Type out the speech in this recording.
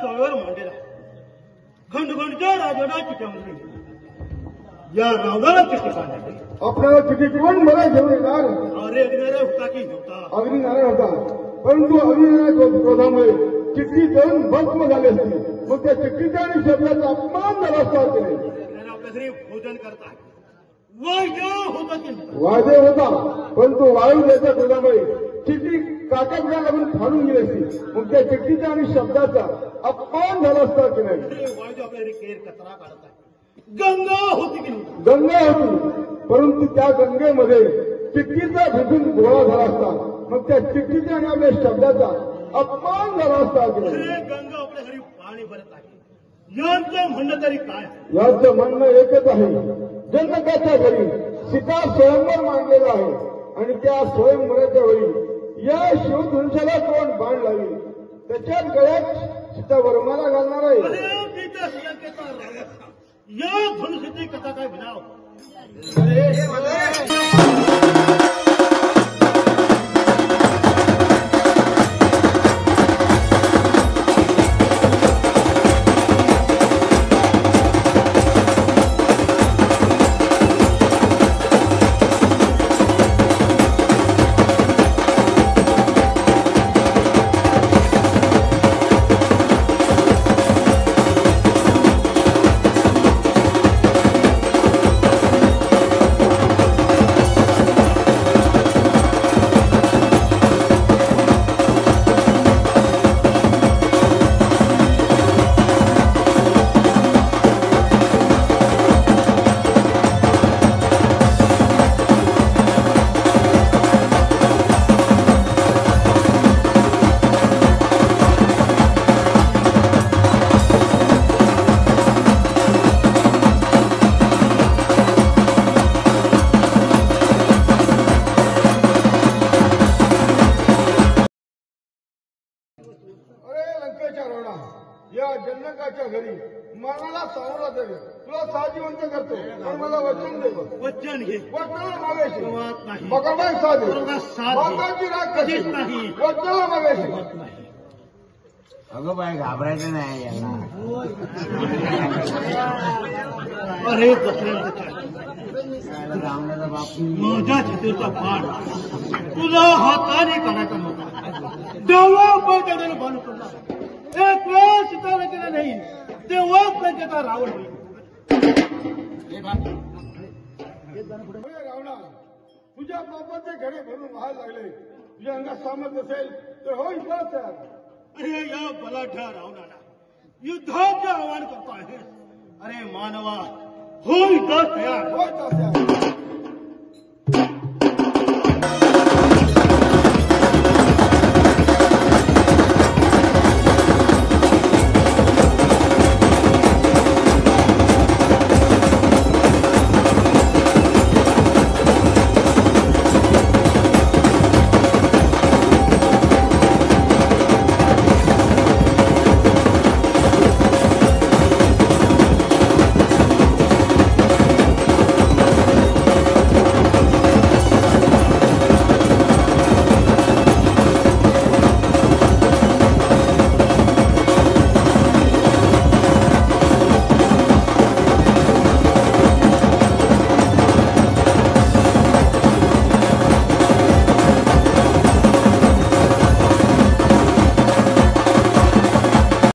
सोयीवर मांडलेला खंडखंडच्या राजाला चिठ्ठ्यामध्ये या रावणाला चिठ्ठी काढली. आपल्याला चिठ्ठी कोण मला घेऊन येणार? अरे अग्निनारायण होता की नव्हता? अग्निनारायण होता, परंतु अग्निनारायण क्रोधामुळे चिठ्ठी जळून भस्म झाली असती. मग त्या चिठ्ठीचा आणि शब्दाचा अपमान झाला असता की नाही? त्याला आपल्या घरी भोजन करता वायदे होता की नव्हता? वायदे होता, परंतु वायुदेवाच्या क्रोधामुळे चिठ्ठी काकाकडे लागून फाडून गेली असती. मग त्या चिठ्ठीचा आणि शब्दाचा अपमान झाला असता की नाही? वायदे आपल्या घरी केर कचरा काढत आहे. गंगा होती की नव्हती? गंगा होती, परंतु त्या गंगेमध्ये चिठ्ठीचा भिजून गोळा झाला असता. मग त्या चिठ्ठीचा आणि आपल्या शब्दाचा अपमान झाला असता की नाही? गंगा आपल्या घरी पाणी भरत आहे. यांचं म्हणणं तरी काय? यांचं म्हणणं एकच आहे, जनकाच्या घरी सीता स्वयंवर मांडलेला आहे आणि त्या स्वयंवराच्या वेळी या शिवधनुष्याला कोण बाण लावी त्याच्यात गळ्यात सीता वर्माला घालणार आहे. या धनुष्याची कथा काय बनाव? या जनकाच्या घरी मनाला सावरा दे, तुला साजिवंत करतो, पण मला वचन दे. वचन घे. वचनाला मागायची नाही. बघा साधे साध माताची राग कधीच नाही. वचनाला मागायची. अगं बाय घाबरायचं नाही यांना. अरे दसऱ्याचा रावणाचा बाप माझ्या छत्रीचा पाठ तुला हाताने काढायचा नव्हता. तेव्हा पैठ्याने बांधून पडला. एक वेळ सीताला केला नाही तेव्हाच त्याचा रावण होईल. रावणा, तुझ्या बापाचे घडे भरून व्हायला लागले. तुझ्या अंगात सामर्थ्य असेल तर हो इतिहास तयार. अरे या बलाढ्य रावणाला युद्धाचे आव्हान करतो आहे. अरे मानवा हो युद्धास तयार. हो इतिहास तयार.